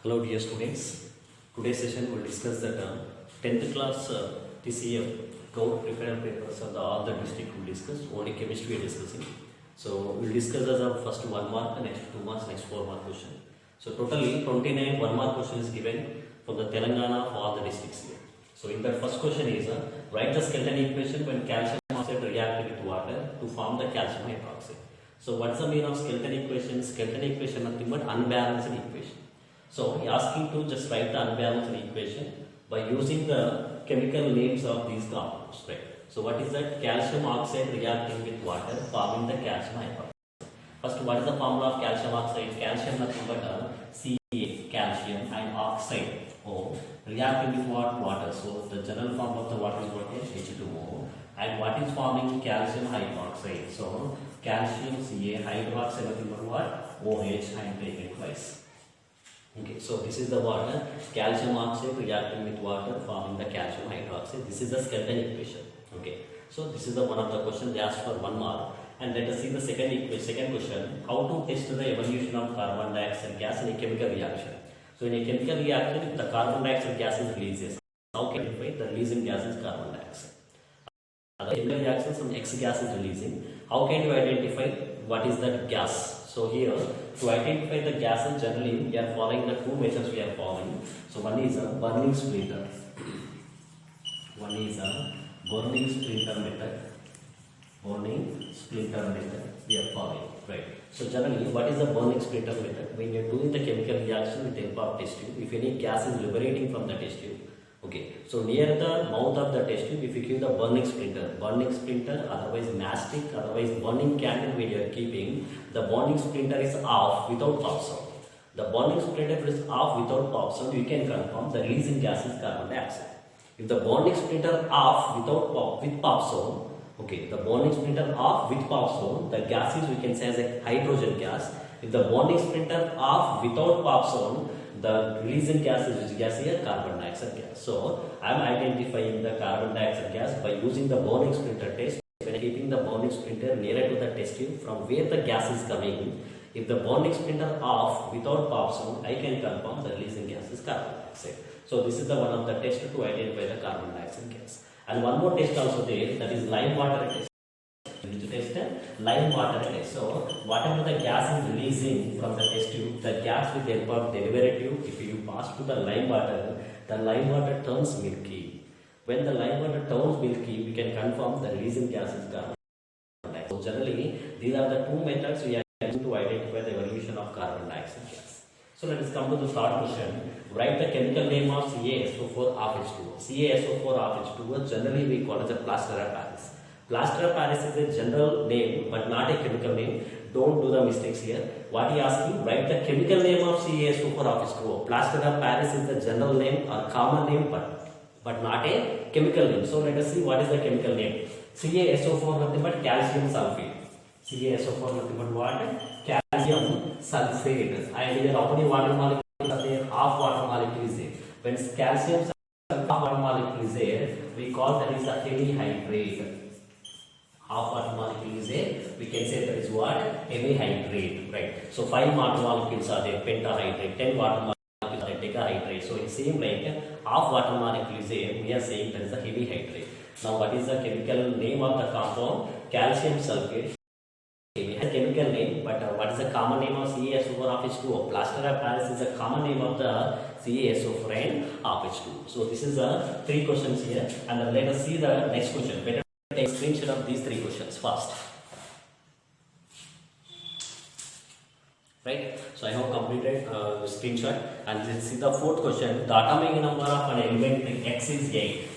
Hello dear students, today's session will discuss that 10th class TCF Government prepared papers of all the district will discuss, only chemistry we are discussing. So we will discuss as a first 1 mark, next 2 marks, next 4 mark question. So totally 29 1 mark question is given from the Telangana of all the districts here. So in that first question is write the skeleton equation when calcium oxide react with water to form the calcium hydroxide. So what's the meaning of skeleton equation? Skeleton equation nothing but unbalanced equation. So asking to just write the unbalanced equation by using the chemical names of these compounds, right? So what is that? Calcium oxide reacting with water forming the calcium hydroxide. First, what is the formula of calcium oxide? Calcium nothing but Ca, calcium, and oxide O reacting with what? Water. So the general form of the water is what is H2O. And what is forming calcium hydroxide? So calcium Ca, hydroxide nothing but what? OH, and taken twice. Okay, so this is the water, calcium oxide reacting with water forming the calcium hydroxide. This is the skeleton equation. Okay, so this is the one of the question they asked for 1 mark. And let us see the second question. How to test the evolution of carbon dioxide gas in a chemical reaction? So in a chemical reaction, the carbon dioxide gas is released. How can we find the releasing gas is carbon dioxide? The chemical reaction, some X gas is releasing. How can you identify what is that gas? So here, to identify the gases, generally we are following the two methods we are following. So one is a burning splitter. One is a burning splitter method. Burning splitter method we are following, right? So generally, what is the burning splitter method? When you are doing the chemical reaction with help of test tube, if any gas is liberating from the test tube, okay, so near the mouth of the test tube, if you keep the burning splinter, otherwise mastic, otherwise burning candle when you are keeping, the burning splinter is off without pop sound. The burning splinter is off without pop sound, you can confirm the releasing gas is carbon dioxide. If the burning splinter off with pop sound, okay, the burning splinter off with pop sound, the gas is we can say as a hydrogen gas. If the burning splinter off without pop sound, the releasing gas is which gas here? Carbon dioxide gas. So I am identifying the carbon dioxide gas by using the burning splinter test. When keeping the burning splinter nearer to the test tube from where the gas is coming, if the burning splinter off without pop sound, I can confirm the releasing gas is carbon dioxide. So this is the one of the test to identify the carbon dioxide gas. And one more test also there, that is lime water test. Lime water test. So whatever the gas is releasing from the test tube, the gas with the help of delivery tube, if you pass to the lime water turns milky. When the lime water turns milky, we can confirm the releasing gas is carbon dioxide. So generally, these are the two methods we are using to identify the evolution of carbon dioxide gas. So let us come to the third question. Write the chemical name of CaSO4 of H2O. CaSO4 of H2O generally we call as a plaster of Paris. Plaster of Paris is a general name but not a chemical name. Don't do the mistakes here. What he asking? Write the chemical name of CaSO4 of H2O. Plaster of Paris is the general name or common name but not a chemical name. So let us see what is the chemical name. CaSO4 nothing but calcium sulfate. CaSO4 nothing but what? Calcium sulfate. And here how many water molecules are there? Half water molecule is there. When calcium sulfate half water molecule is there, we call that is a heavy hydrate. Half water molecule is there, we can say that is what? Heavy hydrate, right? So 5 water molecules are there, pentahydrate, 10 water molecules are there, decahydrate. So it seems like half water molecule is there, we are saying that is a heavy hydrate. Now what is the chemical name of the compound? Calcium sulfate. We have a chemical name, but what is the common name of CaSO4 of H2O? Plaster of Paris is the common name of the CaSO4 and of H2O. So this is the 3 questions here, and let us see the next question. Better take a screenshot of these 3 questions first. Right? So I have completed the screenshot, and let's see the 4th question. The atomic number of an element X is 8.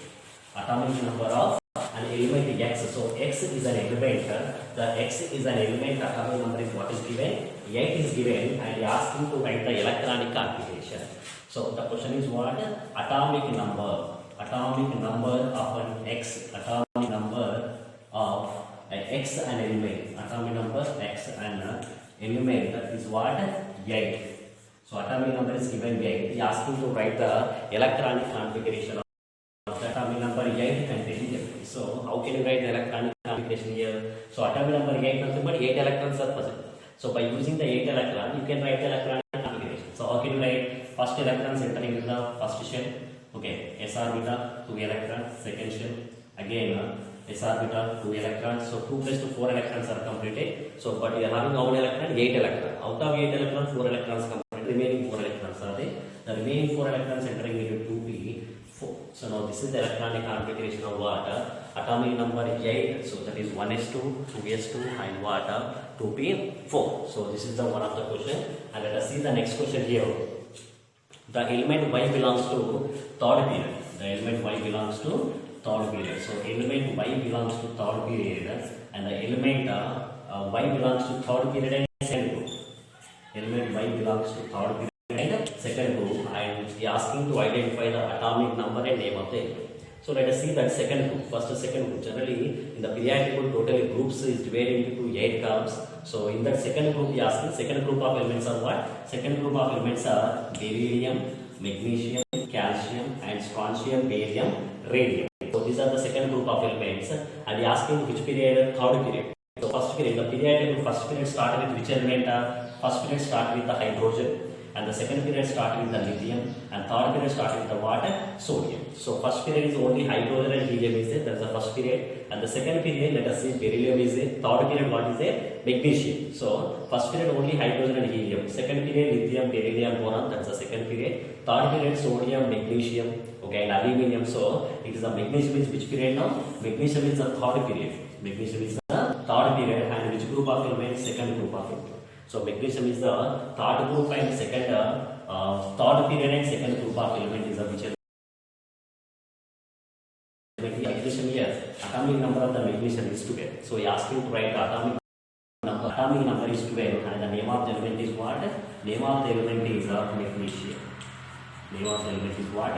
Atomic number of an element X. So X is an element. The X is an element. Atomic number is what is given? 8 is given, and he asks him to write the electronic configuration. So the question is what? Atomic number. Atomic number of an X. Atomic number of X an element. Atomic number X an element is what? 8. So atomic number is given 8. He asks him to write the electronic configuration of the atomic number 8 containing. So how can you write the electronic configuration here? So atomic number 8 nothing but 8 electrons are present. So by using the 8 electron, you can write the electronic configuration. So how can you write? First electrons entering in the first shell. Okay, s orbital 2 electrons, second shell. Again s orbital 2 electrons. So 2 plus 2 4 electrons are completed. So but you are having how many electrons? 8 electrons. Out of 8 electrons, 4 electrons completed. Remaining 4 electrons are there. The remaining 4 electrons entering into 2p4. So now this is the electronic configuration of what? Atomic number 8. So that is 1s2, 2s2 and what? 2p4. So this is the one of the question. And let us see the next question here. The element y belongs to third period. The element y belongs to third period. So element y belongs to third period and the element y belongs to third period and second group. Element y belongs to third period and second group. I am asking to identify the atomic number and name of the element. So let us see that second group. First second group. Generally in the periodic table totally groups is divided into 8 columns. So in that second group we are asking second group of elements are what? Second group of elements are beryllium, magnesium, calcium and strontium, barium, radium. So these are the second group of elements and we are asking which period? Third period. So first period, the periodic table first period started with which element? First period started with the hydrogen and the second period started with the lithium and third period started with the what? Sodium. So first period is only hydrogen and helium is there, that is the first period. And the second period, let us see, beryllium is there. Third period what is there? Magnesium. So first period only hydrogen and helium. Second period lithium, beryllium, boron, that is the second period. Third period sodium, magnesium, okay, and aluminium. So it is the magnesium is which period now? Magnesium is the third period. Magnesium is the third period and which group of elements? Second group of elements. So magnesium is the third group and second third period and second group of element is the which element? Magnesium here. Atomic number of the magnesium is 12. So we ask you to write the atomic number. Atomic number is 12 and the name of the element is what? Name of the element is magnesium. Name of the element is what?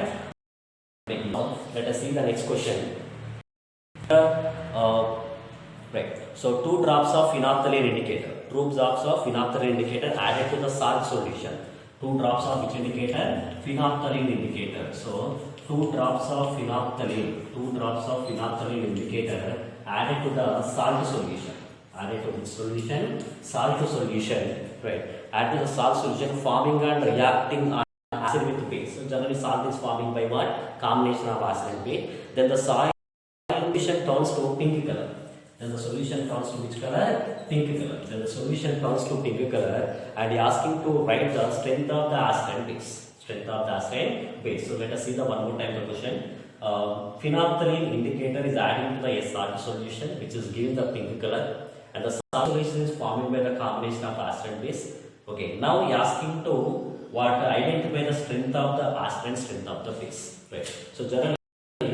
Magnesium. Let us see the next question. Right. So 2 drops of phenolphthalein indicator. 2 drops of phenolphthalein indicator added to the salt solution. 2 drops of which indicator? Phenolphthalein indicator. So 2 drops of phenolphthalein. 2 drops of phenolphthalein indicator added to the salt solution. Added to the solution, salt solution. Right. Added to the salt solution, forming and reacting on acid with base. So generally salt is forming by what? Combination of acid and base. Then the salt solution turns to pink color. Then the solution turns to which color? Pink color. Then the solution turns to pink color and he asking to write the strength of the acid and base. Strength of the acid and base. So let us see the one more time the question. Phenolphthalein indicator is adding to the salt solution which is giving the pink color and the salt solution is forming by the combination of acid and base. Okay, now he asking to what? Identify the strength of the acid and strength of the base. Right. So generally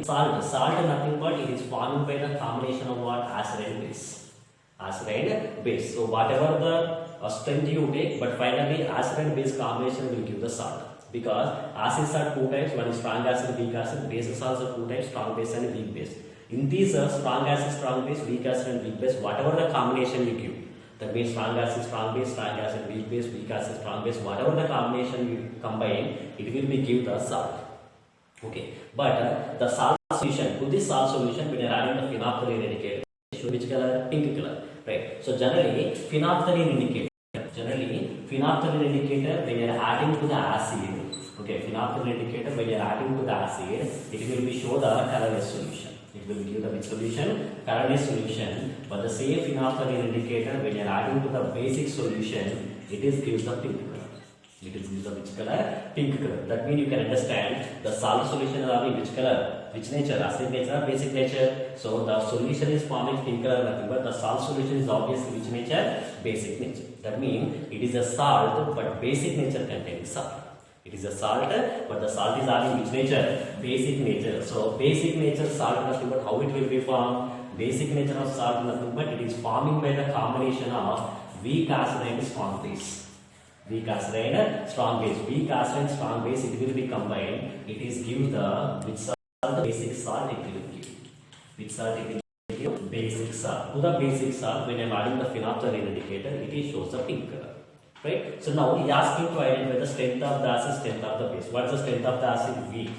salt nothing but it is formed by the combination of what? Acid and base. Acid and base. So whatever the strength you take, but finally acid and base combination will give the salt. Because acids are 2 types, one is strong acid, weak acid. Bases also 2 types, strong base and weak base. In these strong acid, strong base, weak acid and weak base, whatever the combination you give, that means strong acid, weak base, weak acid, strong base, whatever the combination you combine, it will be give the salt. Okay, but the salt solution, to this salt solution, we are adding the phenolphthalein indicator. Which color? Pink color. Right. So generally, phenolphthalein indicator. When you are adding to the acid, okay, phenolphthalein indicator when you are adding to the acid, it will be show the colorless solution. It will give the which solution? Colorless solution. But the same phenolphthalein indicator when you are adding to the basic solution, it is gives the pink color. It is gives the which color? Pink color. That means you can understand the salt solution is having which color? Which nature? Acid nature or basic nature? So the solution is forming pink color nothing but the salt solution is obviously which nature? Basic nature. That means it is a salt but basic nature containing salt. It is a salt but the salt is having which nature? Basic nature. So basic nature salt nothing but how it will be formed? Basic nature of salt nothing but it is forming by the combination of weak acid and strong base. Weak acid and strong base. Weak acid and strong base it will be combined. It is give the which salt? The basic salt it will give. Which salt it will give? Basic salt. To the basic salt when I am adding the phenolphthalein indicator it is shows the pink color. Right. So now he is asking to identify the strength of the acid, strength of the base. What is the strength of the acid? Weak.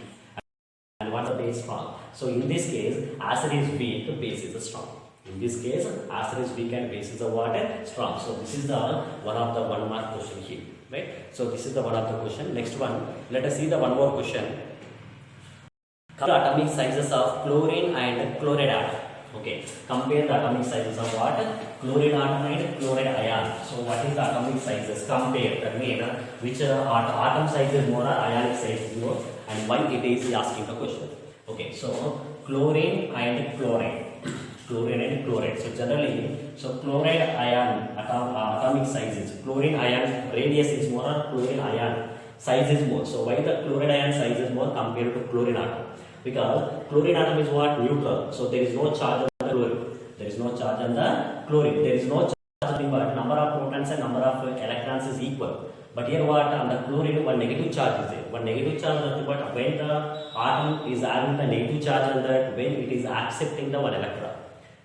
And what is the base? Strong. So in this case acid is weak, base is strong. In this case, acid is weak and base is the what? Strong. So this is the one of the 1 mark question here. right? So this is the one of the question. Next one, let us see the one more question. Atomic sizes of chlorine and chloride atom. Okay, compare the atomic sizes of what? Chlorine atom and chloride ion. So what is the atomic sizes? Compare. That means which atom size is more or ionic size is more, and why it is asking the question. Okay, so chlorine and chloride. Chlorine and chloride. So generally, so chloride ion atomic size is chlorine ion radius is more, or chlorine ion size is more. So why the chloride ion size is more compared to chlorine atom? Because chlorine atom is what? Neutral. So there is no charge on the chlorine. There is no charge on the chlorine. There is no charge, but number of protons and number of electrons is equal. But here what? On the chlorine, one negative charge is there. One negative charge, but when the atom is having the negative charge on that, when it is accepting the one electron.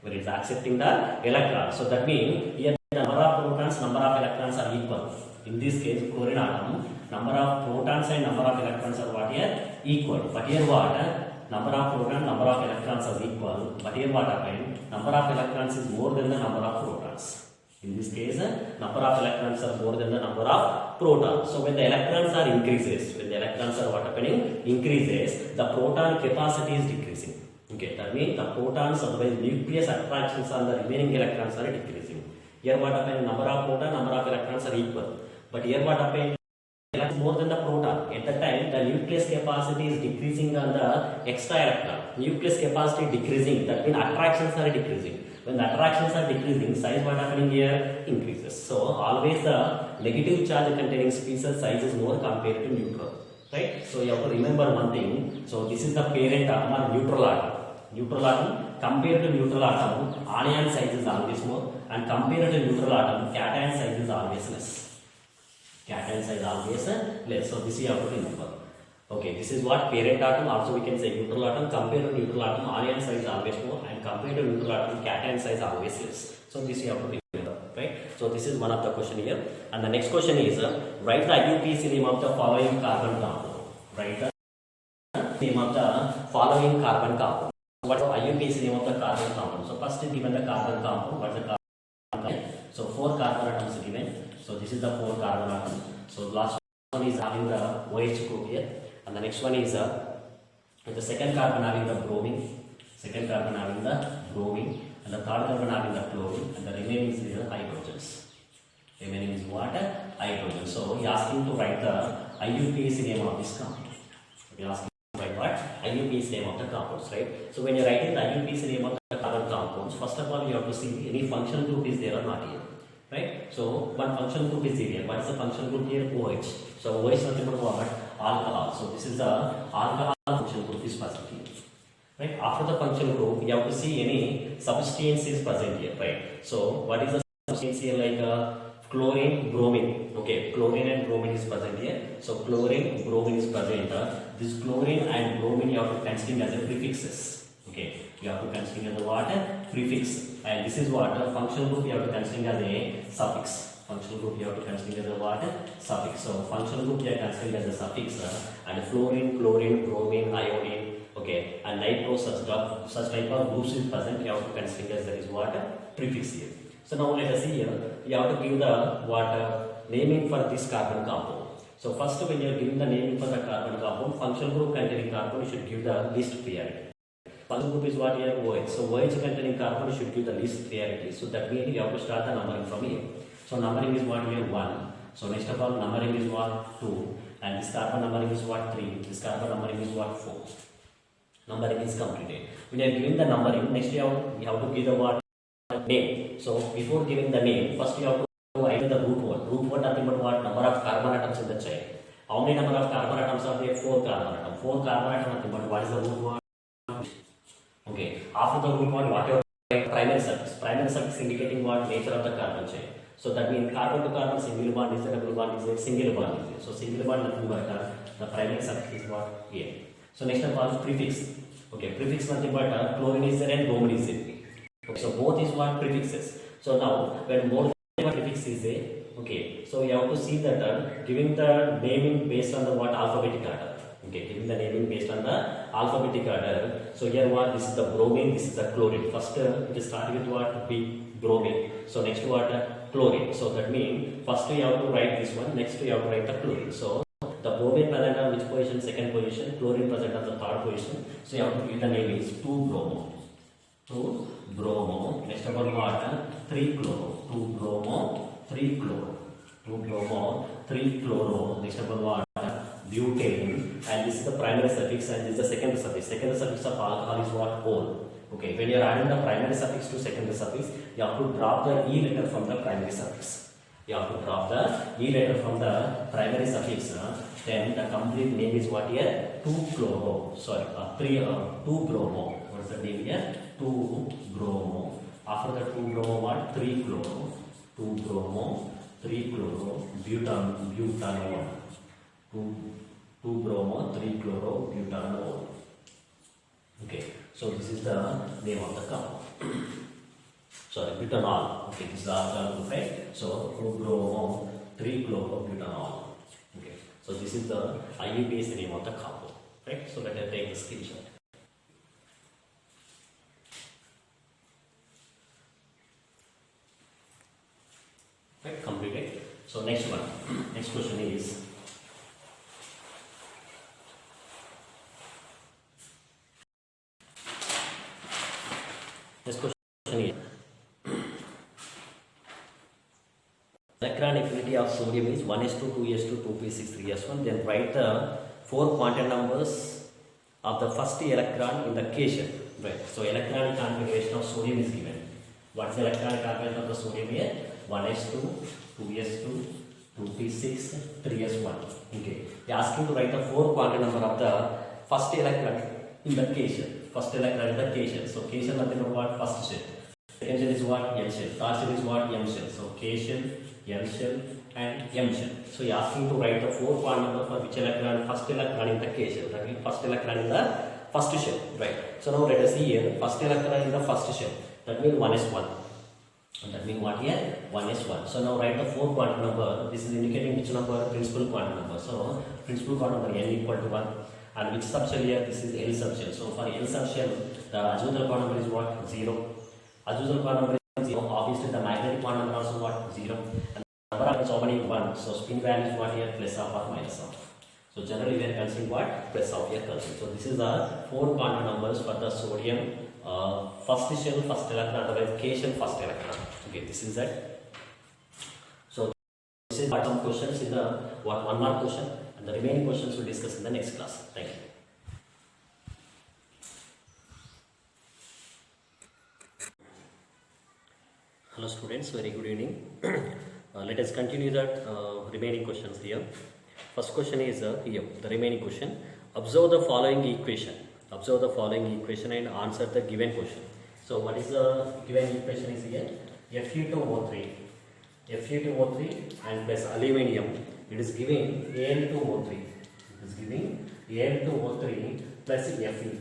When it is accepting the electron. So that means here the number of protons, number of electrons are equal. In this case, chlorine atom, number of protons and number of electrons are what here? Equal. But here what? Number of protons, number of electrons are equal. But here what happened? Number of electrons is more than the number of protons. In this case, number of electrons are more than the number of protons. So when the electrons are increases, when the electrons are what happening? Increases, the proton capacity is decreasing. Okay, that means the protons, otherwise nucleus attractions on the remaining electrons are decreasing. Here what happened? Number of protons, number of electrons are equal. But here what happened? More than the proton. At that time, the nucleus capacity is decreasing on the extra electron. Nucleus capacity decreasing. That means attractions are decreasing. When the attractions are decreasing, size what happening here? Increases. So always the negative charge containing species size is more compared to neutral. Right? So you have to remember one thing. So this is the parent atom or neutral atom. Neutral atom compared to neutral atom, anion size is always more, and compared to neutral atom, cation size is always less. Cation size always less. So this you have to remember. Okay, this is what parent atom. Also we can say neutral atom compared to neutral atom, anion size is always more, and compared to neutral atom, cation size always less. So this you have to remember, right? So this is one of the question here. And the next question is write the IUPAC name of the following carbon compound. Write the name of the following carbon compound. What is the IUPAC name of the carbon compound? So first is given the carbon compound. What is the carbon compound? So 4 carbon atoms given. So this is the 4 carbon atom. So last one is having the OH group here, and the next one is the second carbon having the bromine, second carbon having the bromine, and the third carbon having the chlorine, and the remaining is the hydrogens. Remaining is what? Hydrogen. So he asking to write the IUPAC name of this compound. He asking to write what? IUPAC name of the compounds, right? So when you are writing the IUPAC name of the carbon compounds, first of all you have to see any functional group is there or not here. Right? So one functional group is here. What is the functional group here? OH. So OH is nothing but what? Alcohol. So this is the alcohol functional group is present here. Right? After the functional group, you have to see any substance is present here. Right? So what is the substance here? Like chlorine, bromine. Okay, chlorine and bromine is present here. So chlorine, bromine is present. This chlorine and bromine you have to consider as a prefixes. Okay, you have to consider as a what? Prefix. And this is what functional group you have to consider as a suffix. Functional group you have to consider as a what? Suffix. So functional group you have to consider as a suffix. And fluorine, chlorine, bromine, iodine, okay, and nitro, such type of groups is present. You have to consider as there is what? Prefix here. So now let us see here. You have to give the what naming for this carbon compound. So first, when you are giving the naming for the carbon compound, functional group containing carbon, you should give the least priority. Functional group is what here? OH. So OH containing carbon should give the least priority. So that means you have to start the numbering from here. So numbering is what here? 1. So next of all numbering is what? 2. And this carbon numbering is what? 3. This carbon numbering is what? 4. Numbering is completed. When you are giving the numbering, next you have to give the what? Name. So before giving the name, first you have to identify the root word. Root word nothing but what? Number of carbon atoms in the chain. How many number of carbon atoms are there? 4 carbon atoms. 4 carbon atoms nothing but what is the root word? Okay, after the root word, whatever primary suffix. Primary suffix indicating what? Nature of the carbon chain. So that means carbon to carbon single bond is there, double bond is there, single bond is there. So single bond nothing but the primary suffix is what? Here. So next of all prefix. Okay, prefix nothing but chlorine is there and bromine is there. Okay, so both is what? Prefixes. So now when more than one prefix is there, okay, so you have to see that giving the naming based on the what? Alphabetic order. Okay, giving the naming based on the alphabetic order. So here what? This is the bromine, this is the chlorine. First it is starting with what? B. bromine. So next what? Chlorine. So that means first we have to write this one, next we have to write the chlorine. So the bromine present on which position? Second position. Chlorine present on the third position. So you have to give the name is 2-bromo. 2-bromo. Next one what? 3-chloro. 2-bromo, 3-chloro. 2-bromo, 3-chloro. Next one what? Butane. And this is the primary suffix and this is the secondary suffix. Secondary suffix of alcohol is what? Ol. Okay, when you are adding the primary suffix to secondary suffix, you have to drop the E letter from the primary suffix. You have to drop the E letter from the primary suffix. Then the complete name is what here? 2-chloro. Sorry, 2-bromo. What's the name here? 2-bromo. After the 2-bromo, what? 3-chloro. 2-bromo, 3-chloro, butanol. 2-bromo, 3-chloro, butanol. Okay, so this is the name of the compound. Sorry, butanol. Okay, this is the alcohol, right? So 2-bromo, 3-chloro, butanol. Okay, so this is the IUPAC name of the compound, right? So let us take the screenshot. Right, completed. So next one, next question is. Next question is, electron affinity of sodium is 1s2, 2s2, 2p6, 3s1. Then write the 4 quantum numbers of the first electron in the cation. Right. So electronic configuration of sodium is given. What is the electronic configuration of the sodium here? 1s2, 2s2, 2p6, 3s1. Okay. They are asking to write the 4 quantum number of the first electron in the cation. First electron in the cation. So cation nothing but what? First shell. Second shell is what? N shell. Third shell is what? M shell. So cation, N shell and M shell. So you are asking to write the 4 quantum number for which electron? First electron in the cation. That means first electron in the first shell. Right. So now let us see here. First electron in the first shell. That means 1s1. And that means what here? 1s1. So now write the 4 quantum number. This is indicating which number? Principal quantum number. So principal quantum number n equal to 1. And which subshell here? This is L subshell. So for L subshell, the azimuthal quantum number is what? 0. Azimuthal quantum number is 0. Obviously the magnetic quantum number also what? 0. And the number is already 1. So spin value is what here? Plus of or minus of. So generally we are considering what? Plus of here considered. So this is the 4 quantum numbers for the sodium first shell, first electron, otherwise cation, first electron. Okay, this is that. So this is some questions in the 1 mark question, and the remaining questions we'll discuss in the next class. Thank you. Hello students, very good evening. Let us continue the remaining questions here. First question is here, the remaining question. Observe the following equation. Observe the following equation and answer the given question. So what is the given equation is here? Fe2O3. Fe2O3 and plus aluminium. It is giving Al2O3. It is giving Al2O3 plus Fe.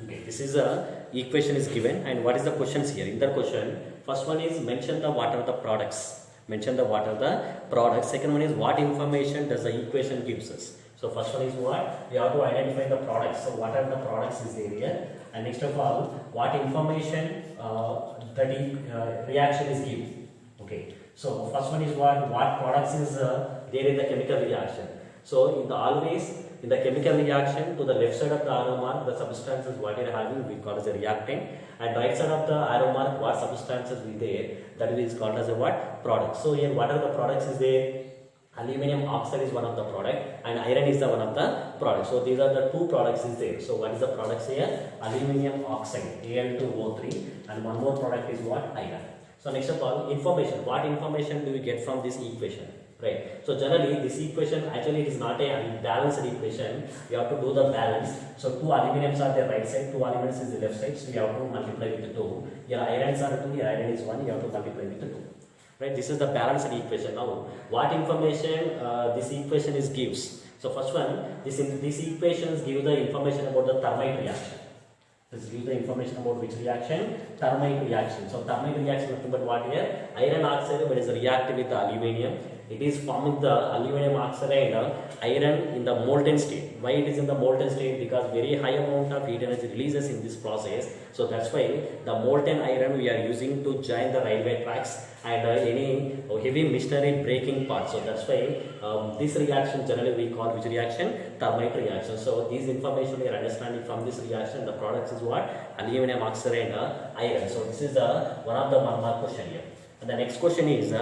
Okay, this is the equation is given, and what is the questions here? In the question, first one is mention the what are the products. Mention the what are the products. Second one is what information does the equation gives us. So first one is what? We have to identify the products. So what are the products is there here? And next of all, what information that reaction is given. Okay. So first one is what? What products is there in the chemical reaction. So in the always in the chemical reaction, to the left side of the arrow mark, the substances what you are having we call as a reactant, and right side of the arrow mark what substances we there, that is called as a what? Product. So here what are the products is there? Aluminium oxide is one of the product and iron is the one of the product. So these are the 2 products is there. So what is the products here? Aluminium oxide, Al2O3, and one more product is what? Iron. So next of all, information. What information do we get from this equation? Right. So generally this equation actually it is not a balanced equation. You have to do the balance. So 2 aluminiums are the right side, 2 aluminiums is the left side. So you have to multiply with the 2. Your irons are 2, your iron is 1. You have to multiply with the 2. Right. This is the balanced equation. Now, what information this equation is gives? So first one, this equations give the information about the thermite reaction. This gives the information about which reaction? Thermite reaction. So thermite reaction nothing but what here? Iron oxide, but is reactive with the aluminium. It is forming the aluminum oxide iron in the molten state. Why it is in the molten state? Because very high amount of heat energy releases in this process. So that's why the molten iron we are using to join the railway tracks and any heavy machinery breaking parts. So that's why this reaction generally we call which reaction? Thermite reaction. So this information we are understanding from this reaction. The product is what? Aluminum oxide and iron. So this is one of the 1 mark question here. And the next question is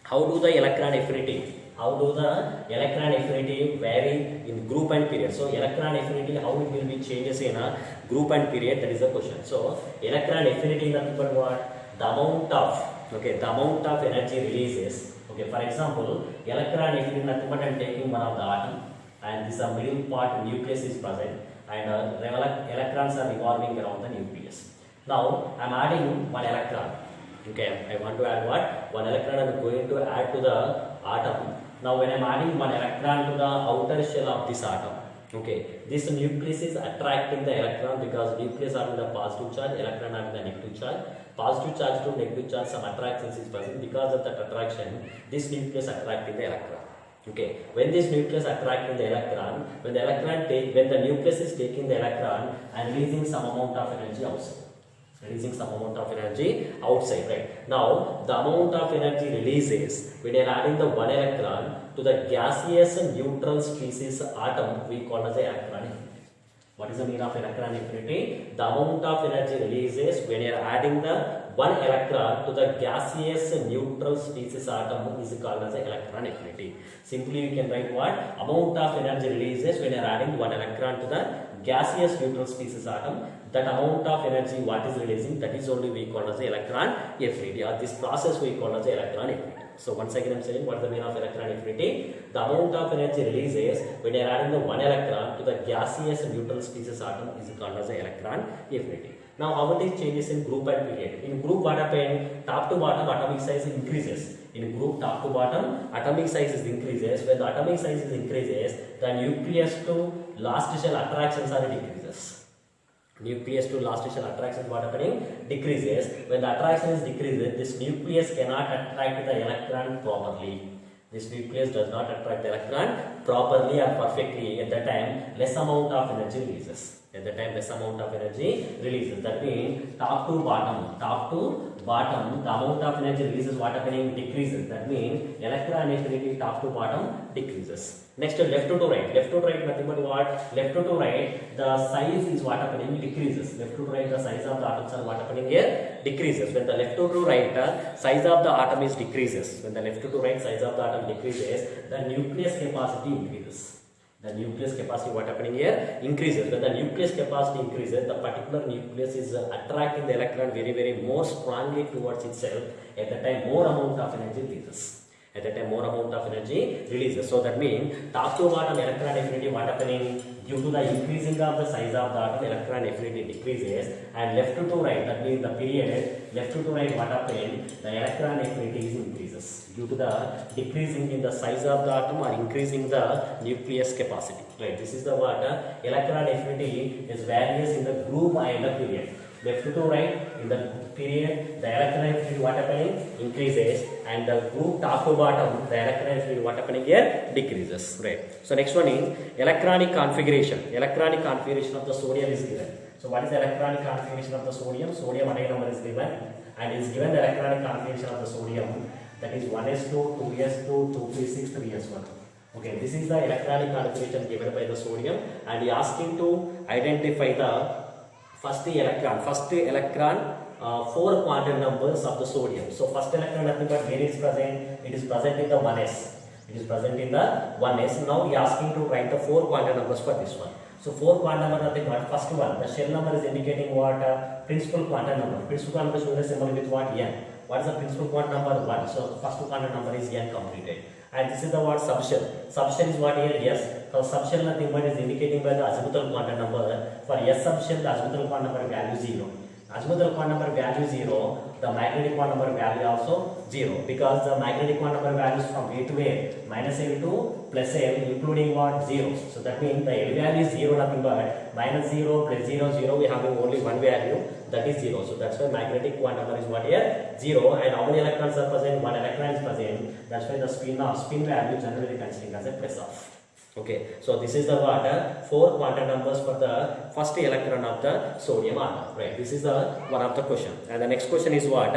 how do the electron affinity? How do the electron affinity vary in group and period? So electron affinity, how it will be changes in a group and period? That is the question. So electron affinity nothing but what? The amount of energy releases. Okay, for example, electron affinity nothing but I am taking one of the atom and this middle part nucleus is present and electrons are revolving around the nucleus. Now I am adding one electron. Okay, I want to add what? One electron I am going to add to the atom. Now when I am adding one electron to the outer shell of this atom, okay, this nucleus is attracting the electron because nucleus are in the positive charge, electron are in the negative charge. Positive charge to negative charge, some attractions is present. Because of that attraction, this nucleus attracting the electron. Okay, when this nucleus attracting the electron, when the nucleus is taking the electron and releasing some amount of energy outside. Right? Now the amount of energy releases when you are adding the one electron to the gaseous neutral species atom, we call as a electron affinity. What is the meaning of electron affinity? The amount of energy releases when you are adding the one electron to the gaseous neutral species atom is called as a electron affinity. Simply you can write what? Amount of energy releases when you are adding one electron to the gaseous neutral species atom. That amount of energy what is releasing, that is only we call as the electron affinity, or this process we call as the electron affinity. So once again I am saying what is the meaning of electron affinity? The amount of energy releases when you are adding the one electron to the gaseous neutral species atom is called as the electron affinity. Now how it is changes in group and period? In group what happens? Top to bottom atomic size increases. In group top to bottom atomic size increases. When the atomic size increases, the nucleus to last shell attractions are decreases. Nucleus to last shell attraction what happening? Decreases. When the attraction is decreases, this nucleus cannot attract the electron properly. This nucleus does not attract the electron properly or perfectly. At that time, less amount of energy releases. That means top to bottom, the amount of energy releases what happening? Decreases. That means electron affinity top to bottom decreases. Next, left to right. Left to right nothing but what? Left to right, the size is what happening? Decreases. Left to right, the size of the atoms are what happening here? Decreases. When the left to right, size of the atom is decreases. When the left to right size of the atom decreases, the nucleus capacity increases. The nucleus capacity what happening here? Increases. When the nucleus capacity increases, the particular nucleus is attracting the electron very more strongly towards itself. At the time, more amount of energy releases. So that means top to bottom electron affinity what happening? Due to the increasing of the size of the atom, electron affinity decreases, and left to right, that means the period left to right what happened? The electron affinity is increases due to the decreasing in the size of the atom or increasing the nucleus capacity. Right? This is the what electron affinity is varies in the group and the period. Left to right in the period, the electron affinity what happening? Increases, and the group top to bottom, the electron affinity what happening here? Decreases. Right. So next one is electronic configuration. Electronic configuration of the sodium is given. So what is the electronic configuration of the sodium? Sodium atomic number is given, and is given the electronic configuration of the sodium, that is 1s2, 2s2, 2p6, 3s1. Okay, this is the electronic configuration given by the sodium, and he asking to identify the first electron, 4 quantum numbers of the sodium. So first electron nothing but where is present? It is present in the 1s. Now we are asking to write the 4 quantum numbers for this one. So 4 quantum number nothing but first one. The shell number is indicating what? Principal quantum number. Principal quantum number shown as symbol with what? N. What is the principal quantum number? 1. So the first quantum number is N completed. And this is the word subshell. Subshell is what here? Yes. So subshell nothing but is indicating by the azimuthal quantum number. For S subshell, the azimuthal quantum number value 0. azimuthal quantum number value 0, the magnetic quantum number value also 0, because the magnetic quantum number values from A to A, minus L to plus L, including what? 0. So that means the L value is 0, nothing but minus 0 plus 0, 0, we have only one value, that is 0. So that's why magnetic quantum number is what here? 0. And how many electrons are present? 1 electron is present. That's why the spin value generally considering as a plus of. Okay, so this is the what? 4 quantum numbers for the first electron of the sodium atom. Right, this is the one of the question. And the next question is what?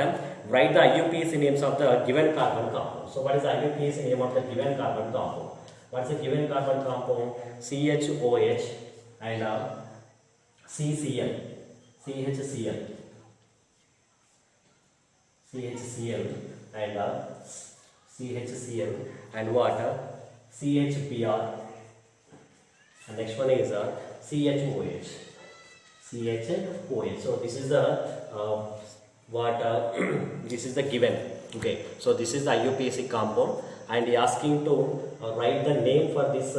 Write the IUPAC names of the given carbon compound. So what is the IUPAC name of the given carbon compound? What is the given carbon compound? CHOH and CCl, CHCl, CHCl and CHCl and what? CHBr. And next one is CHOH. CHOH. So this is the this is the given. Okay. So this is the IUPAC compound, and he asking to write the name for this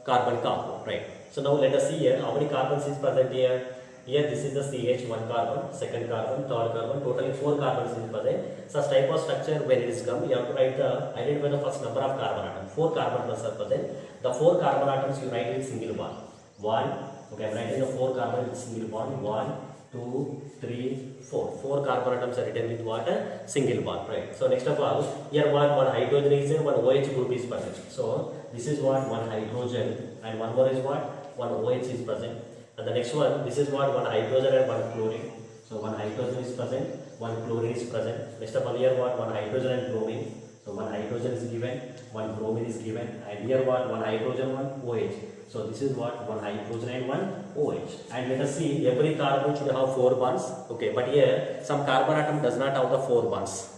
carbon compound. Right. So now let us see here how many carbons is present here. Here this is the CH, one carbon, second carbon, third carbon, totally 4 carbons is present. Such type of structure when it is come, you have to write identify the first number of carbon atoms. 4 carbon atoms are present. The 4 carbon atoms you write with single bond. 1, okay, I am writing the 4 carbon with single bond. 1, 2, 3, 4. 4 carbon atoms are written with what? Single bond, right? So next of all, here one hydrogen is there, one OH group is present. So this is what? One hydrogen, and one more is what? One OH is present. And the next one, this is what? One hydrogen and one chlorine. So one hydrogen is present, one chlorine is present. Next of all, here what? One hydrogen and bromine. So one hydrogen is given, one bromine is given, and here what? One hydrogen, one OH. So this is what? One hydrogen and one OH. And let us see, every carbon should have 4 bonds. Okay, but here some carbon atom does not have the 4 bonds.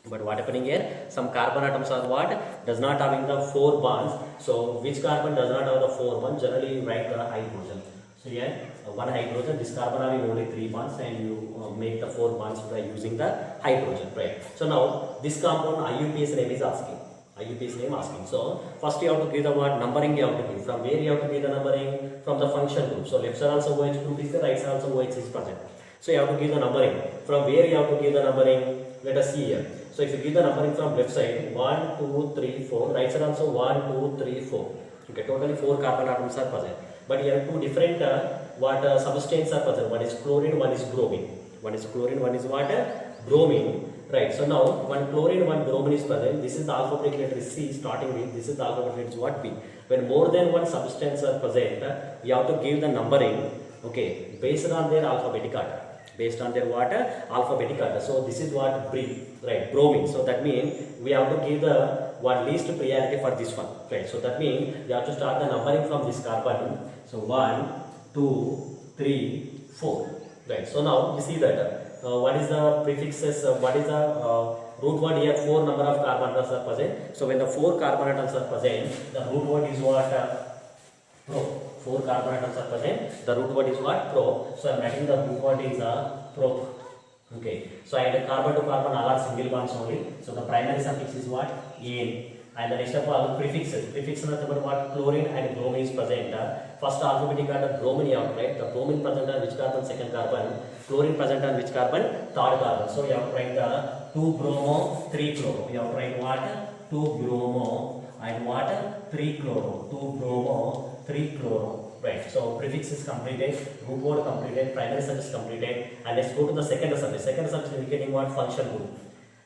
But what happening here? Some carbon atoms are what? Does not having the 4 bonds. So which carbon does not have the 4 bonds? Generally you write the hydrogen. So here one hydrogen, this carbon having only 3 bonds, and you make the 4 bonds by using the hydrogen, right? So now this compound IUPAC name is asking. IUPAC name asking. So first you have to give the what? Numbering you have to give. From where you have to give the numbering? From the function group. So left side also OH group is there, right side also OH is present. So you have to give the numbering. From where you have to give the numbering? Let us see here. So if you give the numbering from left side, 1, 2, 3, 4, right side also 1, 2, 3, 4. Okay, totally 4 carbon atoms are present. But here 2 different substances are present. One is chlorine, one is bromine. One is chlorine, one is what? Bromine. Right. So now one chlorine, one bromine is present. This is the alphabetic letter C starting with. This is the alphabetic letter what? B. When more than one substance are present, you have to give the numbering. Okay, based on their alphabetic order. Based on their what? Alphabetic order. So this is what? Right, bromine. So that means we have to give the what least priority for this one. Right. So that means you have to start the numbering from this carbon. So 1, 2, 3, 4. Right. So now you see that what is the prefixes? What is the root word here? 4 number of carbon atoms are present. So when the 4 carbon atoms are present, the root word is what? Pro. 4 carbon atoms are present. The root word is what? Pro. So I am writing the root word is pro. Okay. So I had carbon to carbon all are single bonds only. So the primary suffix is what? In. And the next of all prefixes. Prefixes are about what? Chlorine and bromine is present. First alphabetic order bromine you have to write. The bromine present on which carbon? Second carbon. Chlorine present on which carbon? Third carbon. So you have to write the 2 bromo, 3 chloro. You have to write what? 2 bromo and what? 3 chloro. 2 bromo, 3 chloro. Right. So prefix is completed, root word completed, primary suffix completed, and let's go to the second suffix. Second suffix indicating what? Function group.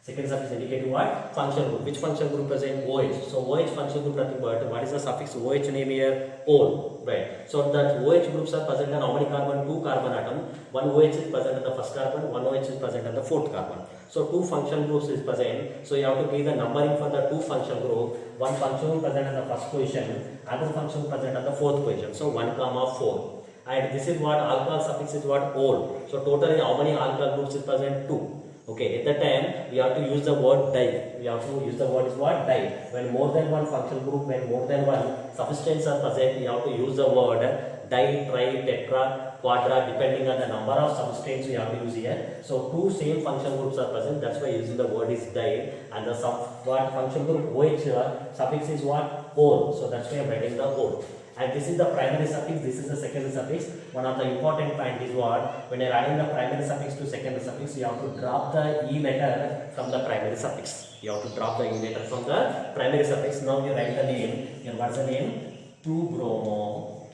Second suffix indicating what? Function group. Which function group present? OH. So OH function group nothing but what is the suffix OH name here? Ol. Right. So that OH groups are present on how many carbon? 2 carbon atom. One OH is present on the first carbon, one OH is present on the fourth carbon. So 2 function groups is present. So you have to give the numbering for the 2 function group. One function group present on the first position, other function group present on the fourth position. So 1, 4. And this is what? Alcohol suffix is what? Ol. So totally how many alcohol groups is present? 2. Okay, at that time we have to use the word di. We have to use the word is what? Di. When more than one function group, when more than one substance are present, we have to use the word di, tri, tetra, quadra, depending on the number of substances we have to use here. So 2 same function groups are present. That's why using the word is di. And the what function group OH suffix is what? Ol. So that's why I'm writing the ol. and this is the primary suffix, this is the secondary suffix. One of the important point is what, when you are adding the primary suffix to secondary suffix, you have to drop the E letter from the primary suffix. You have to drop the E letter from the primary suffix. Now you write the name. Here what's the name? 2-bromo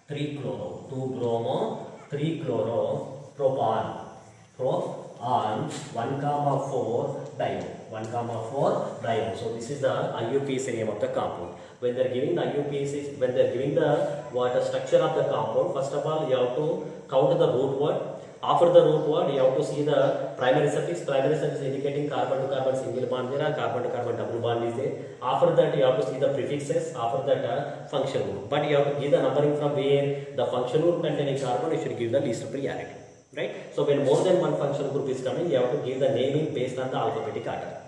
3-chloro, 2-bromo 3-chloro propan, on 1,4 diol, 1,4 diol. So this is the IUPAC name of the compound. When they are giving the IUPAC, when they are giving the structure of the compound, first of all you have to count the root word. After the root word, you have to see the primary suffix. Primary suffix indicating carbon to carbon single bond there, carbon to carbon double bond is there. After that, you have to see the prefixes. After that, function group. But you have to give the numbering from where the function group containing carbon, you should give the least priority. Right? So when more than one function group is coming, you have to give the naming based on the alphabetic order.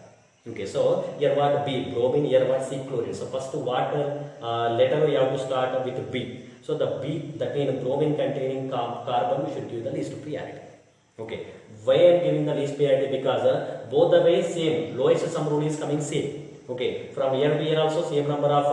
Okay, so here what B, bromine, here what C, chlorine. So first what letter you have to start with B. So the B, that means bromine containing carbon, we should give the least priority. Okay, why I am giving the least priority? Because both the ways same, lowest sum rule is coming same. Okay, from here to here also same number of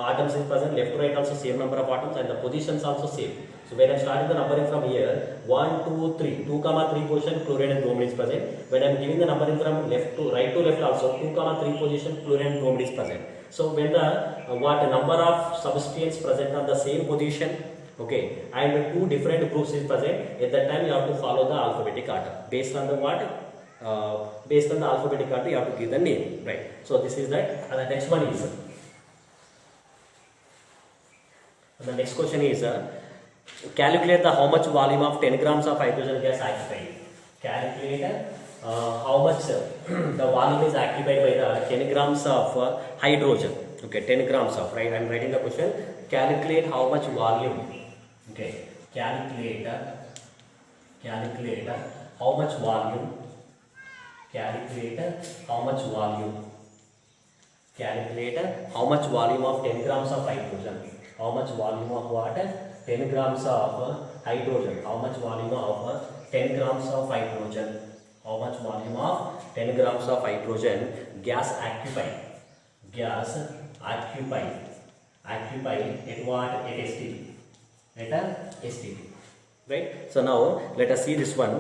atoms is present, left to right also same number of atoms, and the positions also same. So when I am starting the numbering from here, 1, 2, 3, 2, 3 position, chlorine and bromine is present. When I am giving the numbering from left to left also, 2, 3 position, chlorine and bromine is present. So when the number of substituents present on the same position, okay, and two different groups is present, at that time you have to follow the alphabetic order. Based on the what? Based on the alphabetic order, you have to give the name, right? So this is that. And the next one is, the next question is, calculate the how much volume of 10 grams of hydrogen gas occupied. Calculate how much the volume is occupied by the 10 grams of hydrogen. Okay, 10 grams of, right? I am writing the question. Calculate how much volume. Okay, calculate how much volume. Calculate how much volume. Calculate how much volume of 10 grams of hydrogen. How much volume of what? 10 grams of hydrogen. How much volume of 10 grams of hydrogen? How much volume of 10 grams of hydrogen gas occupied? Gas occupied at what? At STP. At STP. Right? So now let us see this one.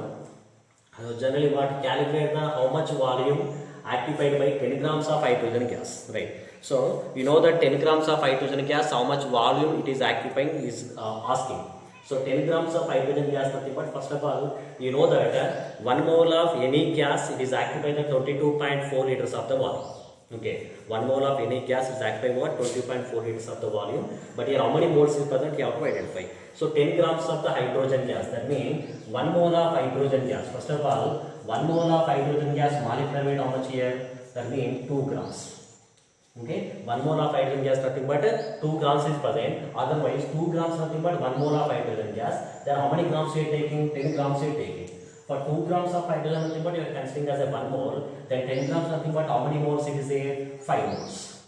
Generally what? Calculate the how much volume occupied by 10 grams of hydrogen gas. Right? So you know that 10 grams of hydrogen gas, how much volume it is occupying is asking. So 10 grams of hydrogen gas, nothing but first of all, you know that 1 mole of any gas, it is occupied at 22.4 liters of the volume. Okay, 1 mole of any gas is occupying what? 22.4 liters of the volume. But here how many moles is present, you have to identify. So 10 grams of the hydrogen gas, that means 1 mole of hydrogen gas. First of all, 1 mole of hydrogen gas multiplied with how much here? That means 2 grams. Okay, 1 mole of hydrogen gas nothing but 2 grams is present. Otherwise 2 grams nothing but 1 mole of hydrogen gas. Then how many grams you are taking? 10 grams you are taking. For 2 grams of hydrogen nothing but you are considering as a 1 mole. Then 10 grams nothing but how many moles it is there? 5 moles.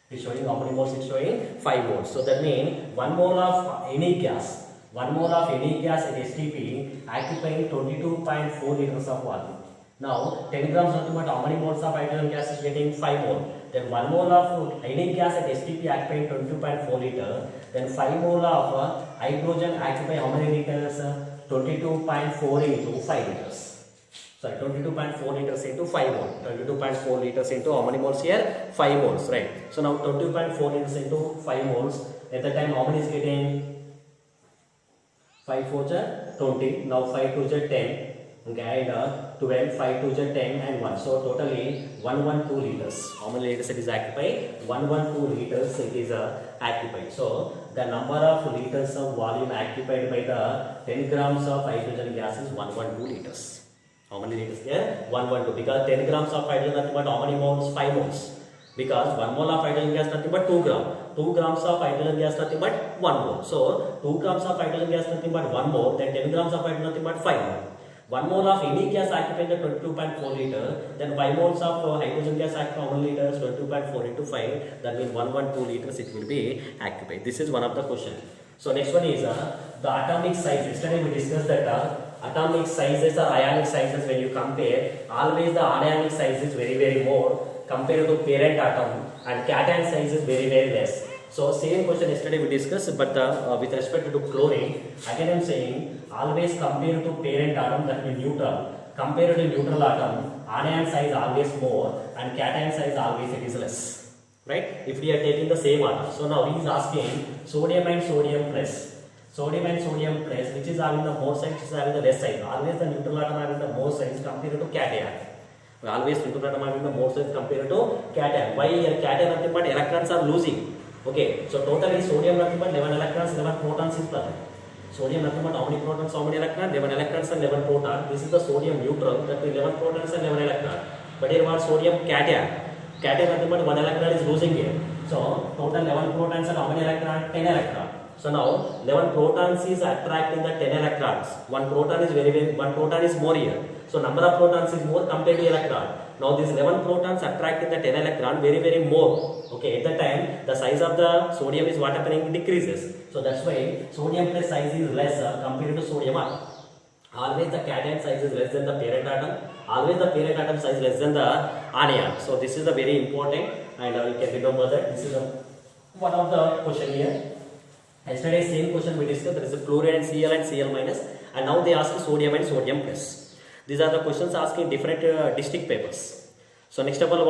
It is showing how many moles it is showing? 5 moles. So that means 1 mole of any gas. 1 mole of any gas at STP occupying 22.4 liters of volume. Now 10 grams nothing but how many moles of hydrogen gas is getting? 5 mole. Then 1 mole of any gas at STP occupying 22.4 liter. Then 5 mole of hydrogen occupy how many liters? 22.4 into 5 liters. Sorry, 22.4 liters into 5 moles. 22.4 liters into how many moles here? 5 moles, right? So now 22.4 liters into 5 moles. At the time, how many is getting? 5 4s are 20. Now 5 2s are 10. Okay, and 12, 5 2s are 10 and 1. So totally 112 liters. How many liters it is occupied? 112 liters it is occupied. So the number of liters of volume occupied by the 10 grams of hydrogen gas is 112 liters. How many liters there? 112. Because 10 grams of hydrogen nothing but how many moles? 5 moles. Because 1 mole of hydrogen gas nothing but 2 grams. 2 grams of hydrogen gas nothing but 1 mole. So 2 grams of hydrogen gas nothing but 1 mole. Then 10 grams of hydrogen nothing but 5 mole. 1 mole of any gas occupies the 22.4 liter, then 5 moles of hydrogen gas occupy how many liters? 22.4 into 5, that means 112 liters it will be occupied. This is one of the questions. So next one is the atomic size. Yesterday we discussed that atomic sizes or ionic sizes, when you compare, always the anionic size is very more compared to parent atom, and cation size is very less. So same question yesterday we discussed, but with respect to chlorine, again I am saying always compare to parent atom, that will be neutral. Compare to neutral atom, anion size always more and cation size always it is less. Right? If we are taking the same atom. So now he is asking sodium and sodium plus. Sodium and sodium plus, which is having the more size, which is having the less size. Always the neutral atom having the more size compared to cation. Always neutral atom having the more size compared to cation. Why here cation nothing but electrons are losing. Okay, so totally sodium nothing but 11 electrons, 11 protons is present. Sodium nothing but how many protons, how many electrons? 11 electrons and 11 protons. This is the sodium neutral, that is 11 protons and 11 electrons. But here what sodium cation. Cation nothing but 1 electron is losing here. So total 11 protons and how many electrons? 10 electrons. So now 11 protons is attracting the 10 electrons. One proton is more here. So number of protons is more compared to electron. Now this 11 protons attracting the 10 electron very more. Okay, at that time the size of the sodium is what happening, decreases. So that's why sodium plus size is less compared to sodium atom. Always the cation size is less than the parent atom. Always the parent atom size less than the anion. So this is the very important, and you can remember that this is one of the question here. Yesterday same question we discussed, there is a chlorine and Cl minus, and now they ask sodium and sodium plus. These are the questions asked in different district papers. So next of all,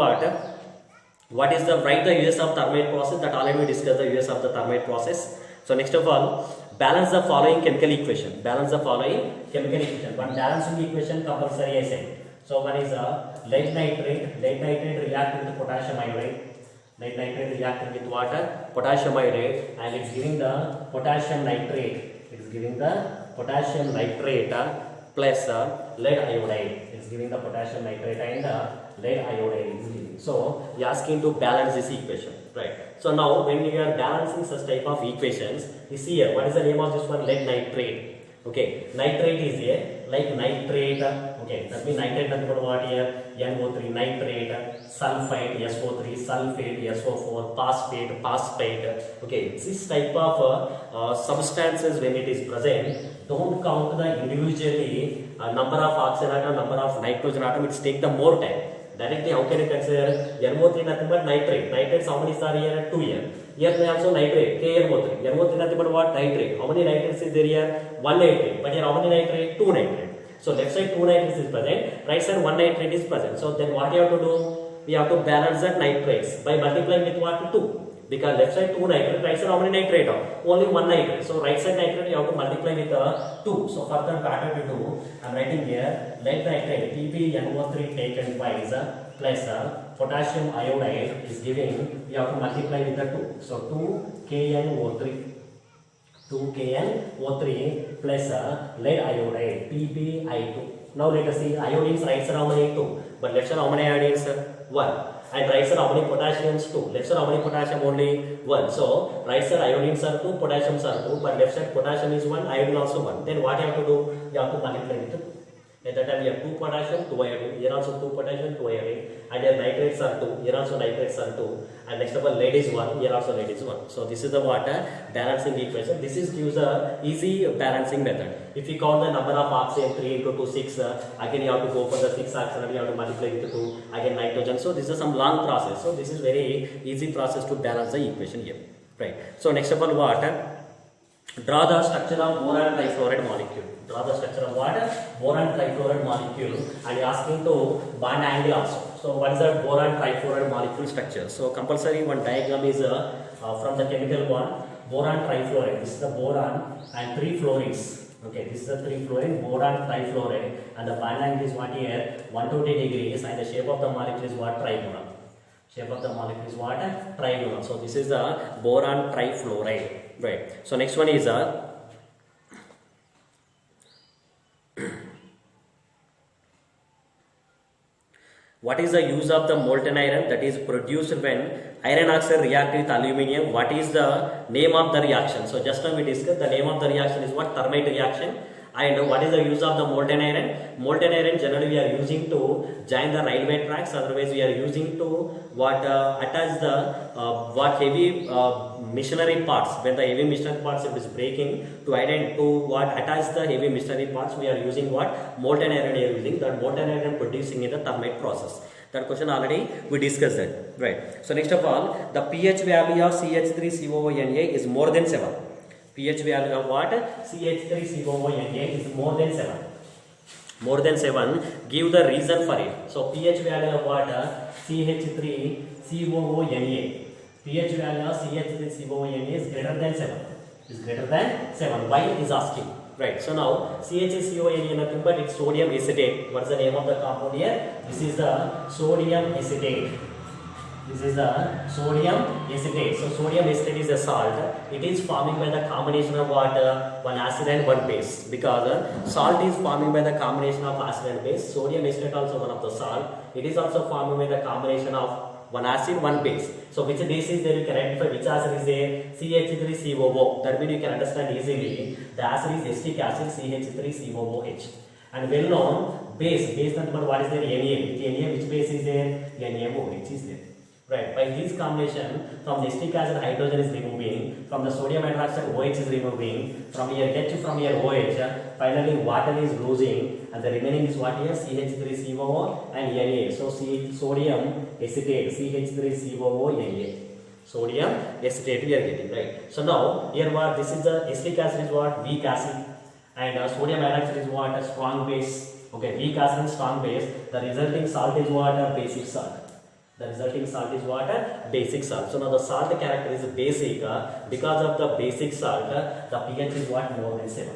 what is the write the uses of thermite process, that already we discussed the uses of the thermite process. So next of all, balance the following chemical equation. Balance the following chemical equation. One balancing equation compulsory I said. So one is lead nitrate. Lead nitrate react with potassium iodide. Lead nitrate react with water, potassium iodide, and it's giving the potassium nitrate. It's giving the potassium nitrate plus lead iodide. It's giving the potassium nitrate and lead iodide is giving. So you are asking to balance this equation, right? So now when you are balancing such type of equations, you see here what is the name of this one? Lead nitrate. Okay, nitrate is here like nitrate. Okay, that means nitrate nothing but what here? NO3, nitrate, sulfite, SO3, sulfate, SO4, phosphate. Okay, this type of substances when it is present, don't count the individually number of oxygen atom, number of nitrogen atom. It's take the more time. Directly, how can you consider NO3 nothing but nitrate? Nitrates how many are here? 2 here. Here may also nitrate, KNO3. NO3 nothing but what? Nitrate. How many nitrates is there here? 1 nitrate. But here how many nitrate? 2 nitrate. So left side 2 nitrates is present, right side 1 nitrate is present. So then what you have to do? We have to balance the nitrates by multiplying with what? 2. Because left side 2 nitrate, right side how many nitrate? Only 1 nitrate. So right side nitrate you have to multiply with 2. So further what I will do? I am writing here lead nitrate PbNO3 taken twice plus potassium iodide is giving, we have to multiply with the 2. So 2KNO3. 2KNO3 plus lead iodide PbI2. Now let us see iodines right side how many? 2. But left side how many iodines? 1. And right side how many potassiums? 2. Left side how many potassium? Only 1. So right side iodines are 2, potassiums are 2, but left side potassium is 1, iodine also 1. Then what you have to do? You have to multiply with 2. At that time we have 2 potassium, 2 iodine. Here also 2 potassium, 2 iodine. And here nitrates are 2. Here also nitrates are 2. And next of all lead is 1. Here also lead is 1. So this is the water balancing equation. This is gives a easy balancing method. If you count the number of oxygen 3 into 2 6, again you have to go for the 6 oxygen. You have to multiply with 2. Again nitrogen. So this is some long process. So this is very easy process to balance the equation here. Right. So next of all water. Draw the structure of boron trifluoride molecule. Draw the structure of what? Boron trifluoride molecule, and asking to bond angle also. So what is the boron trifluoride molecule structure? So compulsory one diagram is from the chemical bond. Boron trifluoride. This is the boron and 3 fluorines. Okay, this is the 3 fluorine boron trifluoride, and the bond angle is what here? 120 degrees, and the shape of the molecule is what? Trigonal. Shape of the molecule is what? Trigonal. So this is the boron trifluoride. Right. So next one is what is the use of the molten iron that is produced when iron oxide react with aluminium? What is the name of the reaction? So just now we discussed the name of the reaction is what? Thermite reaction. And what is the use of the molten iron? Molten iron generally we are using to join the railway tracks. Otherwise we are using to what attach the what heavy machinery parts. When the heavy machinery parts it is breaking, to what attach the heavy machinery parts, we are using what? Molten iron we are using. That molten iron producing in the thermite process. That question already we discussed that, right? So next of all, the pH value of CH3COONA is more than 7. pH value of what? CH3COONA is more than 7. More than 7. Give the reason for it. So pH value of what? CH3COONA. pH value of CH3COONA is greater than 7. Is greater than 7. Why is asking? Right. So now CHCONA nothing but it's sodium acetate. What is the name of the compound here? This is the sodium acetate. This is the sodium acetate. So sodium acetate is a salt. It is forming by the combination of water, one acid and one base. Because salt is forming by the combination of acid and base. Sodium acetate also one of the salt. It is also forming by the combination of one acid, one base. So which base is there? You can identify which acid is there. CH3COO. That means you can understand easily. The acid is acetic acid CH3COOH. And well known base. Base number what is there? Na. With Na which base is there? NaOH is there. Right. By this combination, from the acetic acid hydrogen is removing, from the sodium hydroxide OH is removing, from here H from here OH, finally water is losing, and the remaining is what here? CH3COO and Na. So sodium acetate, CH3COO-Na. Sodium acetate we are getting, right? So now here what? This is the acetic acid is what? Weak acid, and sodium hydroxide is what? A strong base. Okay, weak acid and strong base. The resulting salt is what? A basic salt. The resulting salt is what? A basic salt. So now the salt character is basic. Because of the basic salt, the pH is what? More than 7.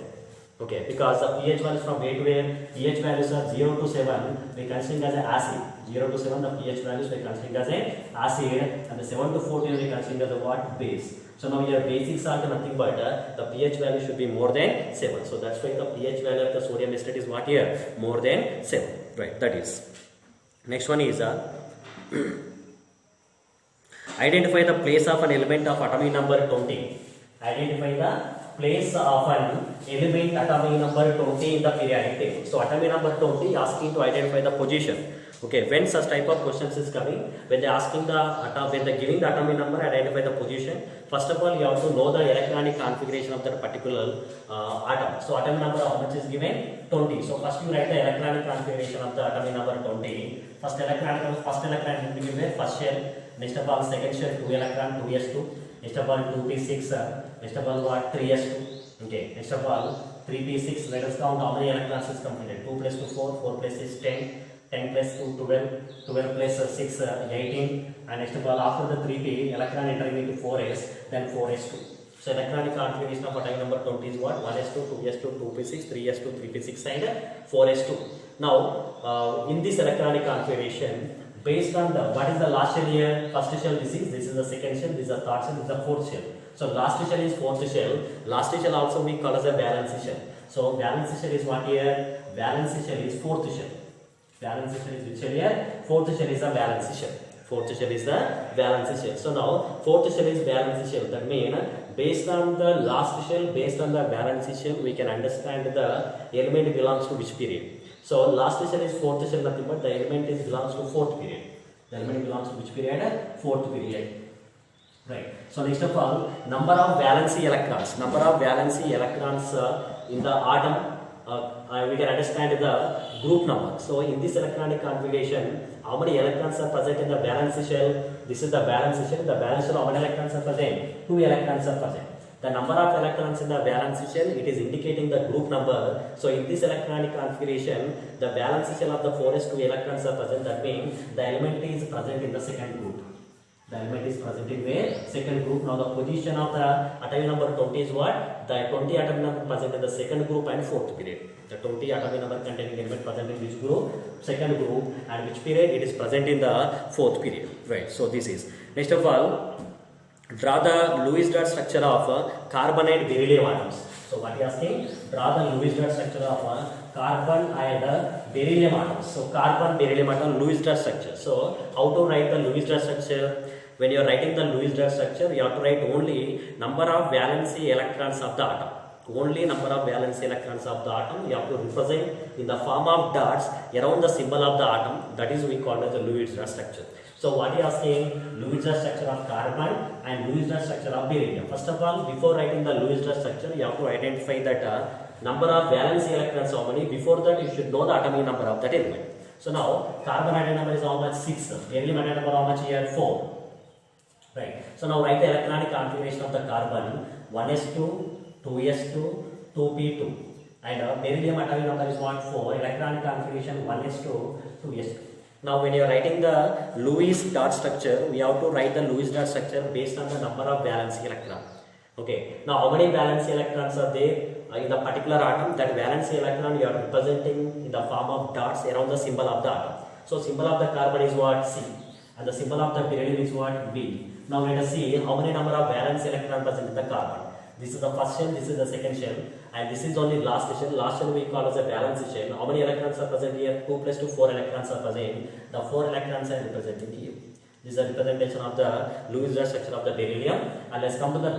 Okay, because the pH values from where to where? pH values are 0 to 7. We consider as an acid. 0 to 7 the pH values we consider as an acid, and the 7 to 14 we consider the what? Base. So now your basic salt nothing but the pH value should be more than 7. So that's why the pH value of the sodium acetate is what here? More than 7. Right, that is. Next one is identify the place of an element of atomic number 20. Identify the place of an element atomic number 20 in the periodic table. So atomic number 20 asking to identify the position. Okay, when such type of questions is coming, when they asking the when they giving the atomic number, identify the position. First of all, you have to know the electronic configuration of that particular atom. So atomic number how much is given? 20. So first you write the electronic configuration of the atomic number 20. First electron will be given first shell. Next of all second shell 2 electron 2s2. Next of all 2p6. Next of all what? 3s2. Okay. Next of all 3p6. Let us count how many electrons is completed. 2 plus 2 4. 4 plus is 10. 10 plus 2 12. 12 plus 6 18. And next of all after the 3p electron entering into 4s, then 4s2. So electronic configuration of atomic number 20 is what? 1s2, 2s2, 2p6, 3s2, 3p6 and 4s2. Now in this electronic configuration, based on the what is the last shell here? First shell this is the second shell, this is the third shell, this is the fourth shell. So last shell is fourth shell. Last shell also we call as a valence shell. So valence shell is what here? Valence shell is fourth shell. Valence shell is which shell here? Fourth shell is the valence shell. Fourth shell is the valence shell. So now fourth shell is valence shell. That means based on the last shell, based on the valence shell, we can understand the element belongs to which period. So last shell is fourth shell nothing but the element is belongs to fourth period. The element belongs to which period? Fourth period. Right. So next of all, number of valency electrons. Number of valency electrons in the atom. We can understand the group number. So in this electronic configuration, how many electrons are present in the valence shell? This is the valence shell. The valence shell, how many electrons are present? 2 electrons are present. The number of electrons in the valence shell, it is indicating the group number. So in this electronic configuration, the valence shell of the 4s2 electrons are present. That means the element is present in the second group. The element is present in the second group. Now the position of the atomic number 20 is what? The 20 atomic number present in the second group and fourth period. The 20 atomic number containing element present in which group? Second group. And which period? It is present in the fourth period. Right. So this is. Next of all, draw the Lewis dot structure of carbon and beryllium atoms. So what you are asking? Draw the Lewis dot structure of carbon and beryllium atoms. So carbon, beryllium atom, Lewis dot structure. So how to write the Lewis dot structure? When you are writing the Lewis dot structure, you have to write only number of valency electrons of the atom. Only number of valency electrons of the atom you have to represent in the form of dots around the symbol of the atom. That is we call as the Lewis dot structure. So what you are saying? Lewis dot structure of carbon and Lewis dot structure of beryllium. First of all, before writing the Lewis dot structure, you have to identify that number of valency electrons how many. Before that, you should know the atomic number of that element. So now carbon atom number is how much? 6. Beryllium atom number how much here? 4. Right. So now write the electronic configuration of the carbon: 1s2, 2s2, 2p2. And beryllium atomic number is what? 4. Electronic configuration 1s2, 2s2. Now when you are writing the Lewis dot structure, we have to write the Lewis dot structure based on the number of valence electron. Okay. Now how many valence electrons are there in the particular atom? That valence electron you are representing in the form of dots around the symbol of the atom. So symbol of the carbon is what? C. And the symbol of the beryllium is what? B. Now let us see how many number of valence electron present in the carbon. This is the first shell, this is the second shell, and this is only last shell. Last shell we call as a valence shell. How many electrons are present here? 2 plus 2, 4 electrons are present. The 4 electrons are represented here. This is a representation of the Lewis dot structure of the beryllium. And let's come to the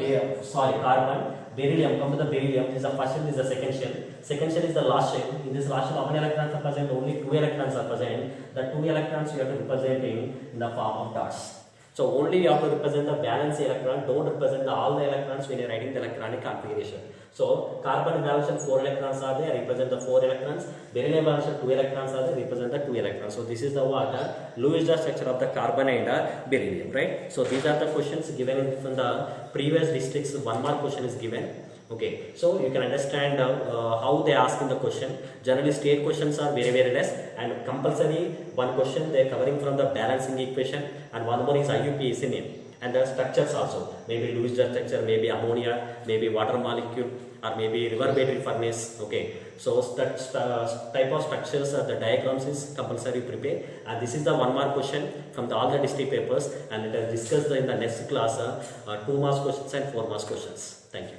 carbon. Beryllium, come to the beryllium. This is the first shell, this is the second shell. Second shell is the last shell. In this last shell, how many electrons are present? Only 2 electrons are present. The 2 electrons you have to represent in the form of dots. So only you have to represent the valence electron, don't represent all the electrons when you are writing the electronic configuration. So carbon valence 4 electrons are there, represent the 4 electrons. Beryllium valence 2 electrons are there, represent the 2 electrons. So this is the Lewis dot structure of the carbon and beryllium, right? So these are the questions given from the previous districts. 1 mark question is given. Okay, so you can understand how they ask in the question. Generally state questions are very less, and compulsory one question they are covering from the balancing equation, and one more is IUPAC and the structures also, maybe Lewis dot structure, maybe ammonia, maybe water molecule, or maybe river battery furnace. Okay, so type of structures the diagrams is compulsory prepare, and this is the 1 mark question from all the district papers, and it is discussed in the next class 2 marks questions and 4 marks questions. Thank you.